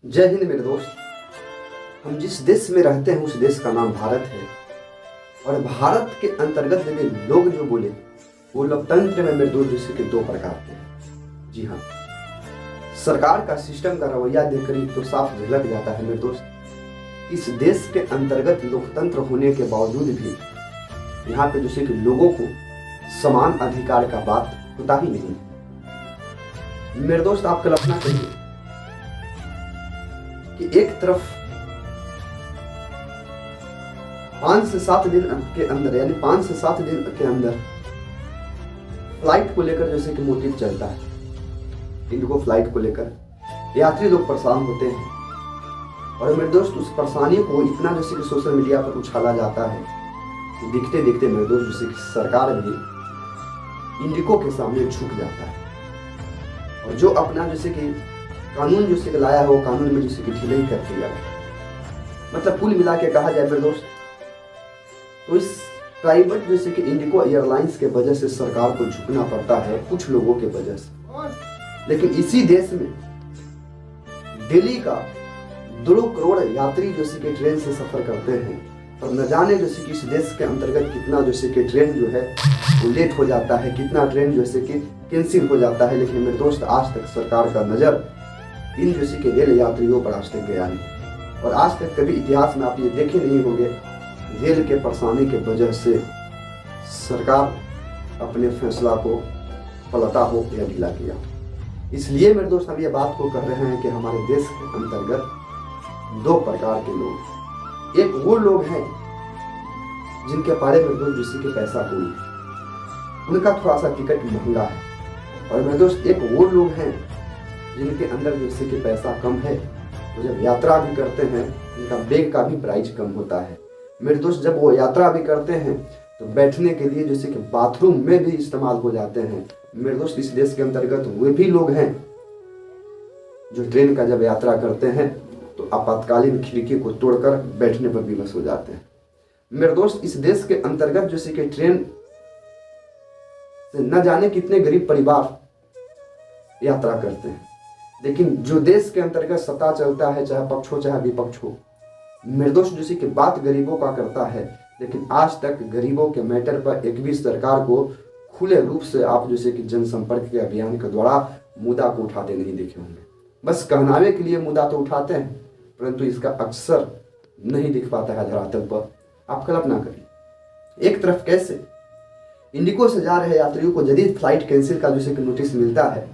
जय हिंद मेरे दोस्त। हम जिस देश में रहते हैं उस देश का नाम भारत है और भारत के अंतर्गत में लोग जो बोले वो लोकतंत्र में मेरे दोस्त जैसे कि दो प्रकार के हैं। जी हाँ, सरकार का सिस्टम का रवैया देखकर ही तो साफ झलक जाता है मेरे दोस्त। इस देश के अंतर्गत लोकतंत्र होने के बावजूद भी यहाँ पे जैसे कि लोगों को समान अधिकार का बात होता ही नहीं है। मेरे दोस्त, आप कल्पना करिए कि एक तरफ 5 से 7 दिन के अंदर यानी 5 से 7 दिन के अंदर फ्लाइट को लेकर जैसे कि मोटिव चलता है, इंडिगो फ्लाइट को लेकर यात्री लोग परेशान होते हैं और मेरे दोस्त उस परेशानी को इतना जैसे कि सोशल मीडिया पर उछाला जाता है कि दिखते दिखते मेरे दोस्त जैसे कि सरकार भी इंडिगो के सामने झुक जाता है और जो अपना जैसे कि कानून जैसे कि लाया है वो कानून में जैसे कि ढिलाई करके दिया है। मतलब कुल मिला के कहा जाए मेरे दोस्त तो इस प्राइवेट जैसे कि इंडिगो एयरलाइंस के वजह से सरकार को झुकना पड़ता है कुछ लोगों के वजह से। लेकिन इसी देश में दिल्ली का 2 करोड़ यात्री जैसे कि ट्रेन से सफर करते हैं और न जाने जैसे कि इस देश के अंतर्गत कितना जैसे कि ट्रेन जो है वो लेट हो जाता है, कितना ट्रेन जैसे कि कैंसिल हो जाता है। लेकिन मेरे दोस्त आज तक सरकार का नजर इन जैसे के रेल यात्रियों पर आज तक गया नहीं और आज तक कभी इतिहास में आप ये देखे नहीं होंगे रेल के परेशानी के वजह से सरकार अपने फैसला को पलटा हो या ढीला किया। इसलिए मेरे दोस्त हम ये बात को कह रहे हैं कि हमारे देश के अंतर्गत 2 प्रकार के लोग, एक वो लोग हैं जिनके पारे मेरे दोस्त जैसे कि पैसा कोई है, उनका थोड़ा सा टिकट महंगा है और मेरे दोस्त एक वो लोग हैं जिनके अंदर जैसे कि पैसा कम है तो जब यात्रा भी करते हैं उनका बैग का भी प्राइस कम होता है। मेरे दोस्त जब वो यात्रा भी करते हैं तो बैठने के लिए जैसे कि बाथरूम में भी इस्तेमाल हो जाते हैं। मेरे दोस्त इस देश के अंतर्गत वे भी लोग हैं जो ट्रेन का जब यात्रा करते हैं तो आपातकालीन खिड़की को तोड़कर बैठने पर विवश हो जाते हैं। मेरे दोस्त इस देश के अंतर्गत जैसे कि ट्रेन से न जाने कितने गरीब परिवार यात्रा करते हैं, लेकिन जो देश के अंतर्गत सत्ता चलता है चाहे पक्ष हो चाहे विपक्ष हो, मेरे दोस्त जैसे कि बात गरीबों का करता है लेकिन आज तक गरीबों के मैटर पर एक भी सरकार को खुले रूप से आप जैसे कि जनसंपर्क के अभियान के द्वारा मुद्दा को उठाते नहीं देखे होंगे। बस कहनावे के लिए मुद्दा तो उठाते हैं परंतु इसका अक्सर नहीं दिख पाता है धरातल पर। आप कल्पना करिए एक तरफ कैसे इंडिगो से जा रहे यात्रियों को जदीद फ्लाइट कैंसिल का जैसे कि नोटिस मिलता है,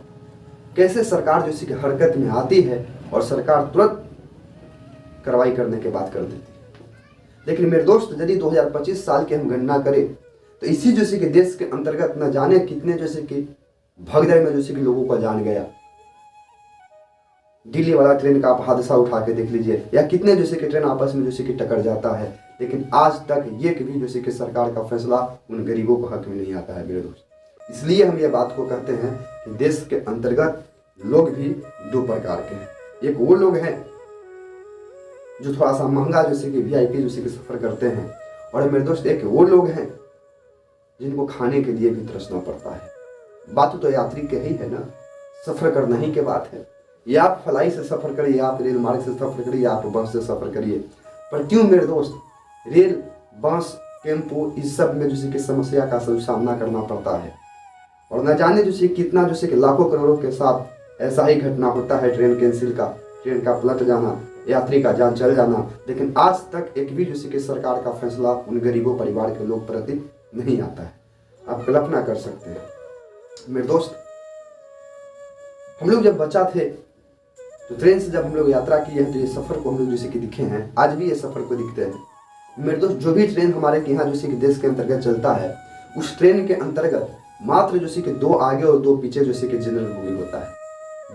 कैसे सरकार जैसे कि हरकत में आती है और सरकार तुरंत कार्रवाई करने के बाद कर देती है। लेकिन मेरे दोस्त यदि 2025 साल की हम गणना करें तो इसी जैसे कि देश के अंतर्गत न जाने कितने जैसे कि भगदड़ में जैसे कि लोगों का जान गया। दिल्ली वाला ट्रेन का आप हादसा उठा के देख लीजिए या कितने जैसे कि ट्रेन आपस में जैसे कि टकरा जाता है, लेकिन आज तक ये कभी जैसे कि सरकार का फैसला उन गरीबों को हक में नहीं आता है मेरे दोस्त। इसलिए हम ये बात को कहते हैं कि देश के अंतर्गत लोग भी 2 प्रकार के हैं। एक वो लोग हैं जो थोड़ा सा महंगा जैसे कि VIP जैसे कि सफर करते हैं और मेरे दोस्त एक वो लोग हैं जिनको खाने के लिए भी तरसना पड़ता है। बात तो यात्री के ही है ना, सफर करना ही के बात है। या आप फ्लाई से सफर करिए, आप रेल मार्ग से सफर करिए, आप बस से सफर करिए, पर क्यों मेरे दोस्त रेल बस टेम्पो इस सब में जैसे कि समस्या का सामना करना पड़ता है और न जाने जैसे कितना जैसे कि लाखों करोड़ों के साथ ऐसा ही घटना होता है ट्रेन कैंसिल का, ट्रेन का पलट जाना, यात्री का जान चल जाना, लेकिन आज तक एक भी जैसे कि सरकार का फैसला उन गरीबों परिवार के लोग प्रति नहीं आता है। आप कल्पना कर सकते हैं मेरे दोस्त, हम लोग जब बच्चा थे तो ट्रेन से जब हम लोग यात्रा किए हैं तो ये सफर को हम लोग जैसे कि दिखे हैं, आज भी ये सफर को दिखते हैं मेरे दोस्त। जो भी ट्रेन हमारे यहाँ जैसे कि देश के अंतर्गत चलता है उस ट्रेन के अंतर्गत मात्र जैसे कि 2 आगे और 2 पीछे जैसे कि जनरल बोगी होता है,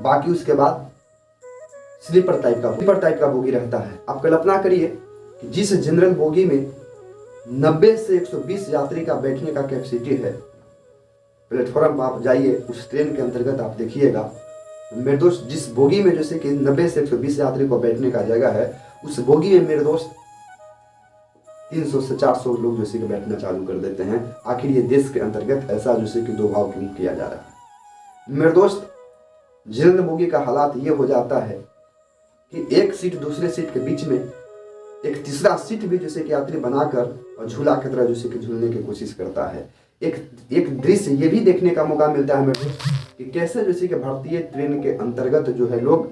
बाकी उसके बाद स्लीपर टाइप का बोगी रहता है। आप कल्पना करिए कि जिस जनरल बोगी में 90 से 120 यात्री का बैठने का कैपेसिटी है, प्लेटफॉर्म पर आप जाइए उस ट्रेन के अंतर्गत आप देखिएगा मेरे दोस्त जिस बोगी में जैसे कि 90 से 120 यात्री को बैठने का जगह है उस बोगी में मेरे दोस्त 300 से 400 लोग जैसे कि बैठना चालू कर देते हैं। आखिर ये देश के अंतर्गत ऐसा जैसे कि 2 भाव क्यों किया जा रहा है मेरे दोस्त। जनरल बोगी का हालात ये हो जाता है कि एक सीट दूसरे सीट के बीच में एक तीसरा सीट भी जैसे कि यात्री बनाकर और झूला की तरह जैसे कि झूलने की कोशिश करता है। एक दृश्य ये भी देखने का मौका मिलता है हमें कि कैसे जैसे कि भारतीय ट्रेन के अंतर्गत जो है लोग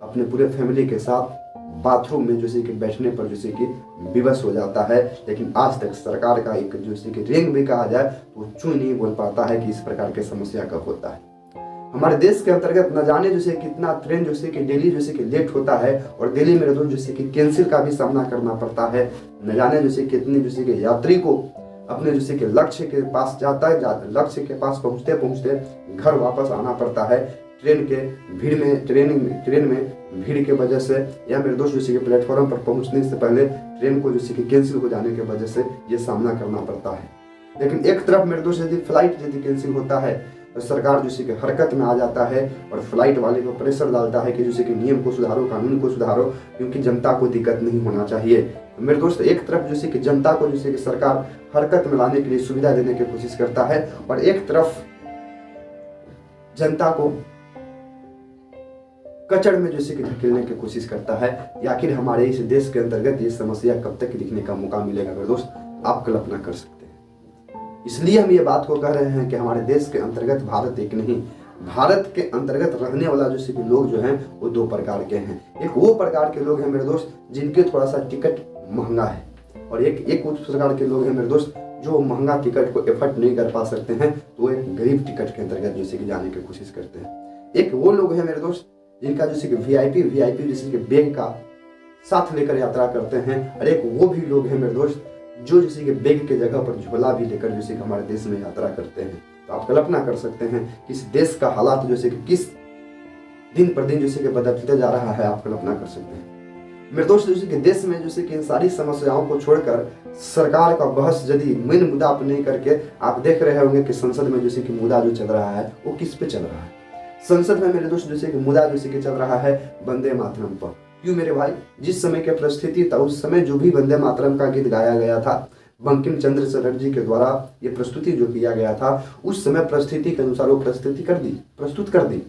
अपने पूरे फैमिली के साथ बाथरूम में जैसे कि बैठने पर जैसे कि विवश हो जाता है, लेकिन आज तक सरकार का एक जैसे कि रैंक भी कहा जाए तो चू नहीं बोल पाता है कि इस प्रकार की समस्या कब होता है। हमारे देश के अंतर्गत न जाने जैसे कितना ट्रेन जैसे कि डेली जैसे कि लेट होता है और दिल्ली में रोज जैसे कि कैंसिल का भी सामना करना पड़ता है। न जाने जैसे कितने जैसे कि यात्री को अपने जैसे कि लक्ष्य के पास जाता है, लक्ष्य के पास पहुंचते पहुंचते घर वापस आना पड़ता है ट्रेन में भीड़ के वजह से, या मेरे दोस्त जैसे कि प्लेटफॉर्म पर पहुंचने से पहले ट्रेन को जैसे कि कैंसिल हो जाने की वजह से ये सामना करना पड़ता है। लेकिन एक तरफ मेरे दोस्त यदि फ्लाइट यदि कैंसिल होता है तो सरकार जैसे कि हरकत में आ जाता है और फ्लाइट वाले को प्रेशर डालता है कि जैसे कि नियम को सुधारो, कानून को सुधारो, क्योंकि जनता को दिक्कत नहीं होना चाहिए। तो मेरे दोस्त एक तरफ जैसे कि जनता को जैसे कि सरकार हरकत में लाने के लिए सुविधा देने की कोशिश करता है और एक तरफ जनता को कचड़ में जैसे कि धकेलने की कोशिश करता है। आखिर हमारे इस देश के अंतर्गत ये समस्या कब तक दिखने का मौका मिलेगा मेरे दोस्त, आप कल्पना कर सकते हैं। इसलिए हम ये बात को कह रहे हैं कि हमारे देश के अंतर्गत भारत एक नहीं, भारत के अंतर्गत रहने वाला जैसे कि लोग जो हैं वो दो प्रकार के हैं। एक वो प्रकार के लोग हैं मेरे दोस्त जिनके थोड़ा सा टिकट महंगा है, और एक उस प्रकार के लोग हैं मेरे दोस्त जो महंगा टिकट को एफर्ट नहीं कर पा सकते हैं, तो वो एक गरीब टिकट के अंतर्गत जैसे कि जाने की कोशिश करते हैं। एक वो लोग हैं मेरे दोस्त जिनका जैसे कि वीआईपी जैसे कि बैग का साथ लेकर यात्रा करते हैं, और एक वो भी लोग हैं मेरे दोस्त जो जैसे कि बैग के जगह पर झोला भी लेकर जैसे कि हमारे देश में यात्रा करते हैं। तो आप कल्पना कर सकते हैं कि इस देश का हालात जैसे कि किस दिन पर दिन जैसे कि बदलते जा रहा है, आप कल्पना कर सकते हैं मेरे दोस्त। जैसे कि देश में जैसे कि इन सारी समस्याओं को छोड़कर सरकार का बहस यदि मेन मुद्दा पर नहीं करके, आप देख रहे होंगे कि संसद में जैसे कि मुद्दा जो चल रहा है वो किस पे चल रहा है। संसद में मेरे दोस्त जैसे कि मुद्दा जैसे कि चल रहा है वंदे मातरम पर। क्यों मेरे भाई, जिस समय की परिस्थिति था उस समय जो भी वंदे मातरम का गीत गाया गया था, बंकिम चंद्र चटर्जी के द्वारा ये प्रस्तुति जो किया गया था, उस समय परिस्थिति के अनुसार वो प्रस्तुत कर दी।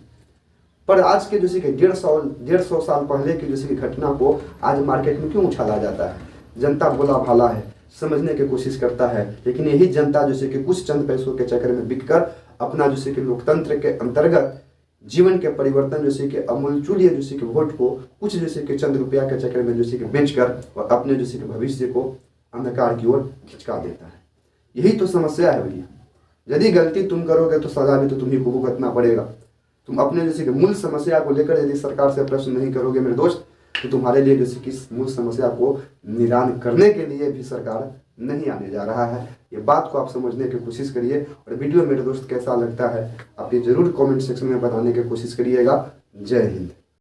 पर आज के जैसे कि 150 साल पहले की जैसे कि घटना को आज मार्केट में क्यों उछाला जाता है। जनता भोला भाला है, समझने की कोशिश करता है, लेकिन यही जनता जैसे कि कुछ चंद पैसों के चक्कर में बिककर अपना जैसे कि लोकतंत्र के अंतर्गत जीवन के परिवर्तन जैसे कि अमूल्य जैसे कि वोट को कुछ जैसे कि चंद रुपया के चक्कर में जैसे कि बेचकर और अपने जैसे कि भविष्य को अंधकार की ओर खिंचका देता है। यही तो समस्या है भैया। यदि गलती तुम करोगे तो सजा भी तो तुम्ही को भुगतना पड़ेगा। तुम अपने जैसे कि मूल समस्या को लेकर यदि सरकार से प्रश्न नहीं करोगे मेरे दोस्त, तो तुम्हारे लिए जैसे कि इस मूल समस्या को निदान करने के लिए भी सरकार नहीं आने जा रहा है। ये बात को आप समझने की कोशिश करिए, और वीडियो मेरे दोस्त कैसा लगता है आप ये जरूर कमेंट सेक्शन में बताने की कोशिश करिएगा। जय हिंद।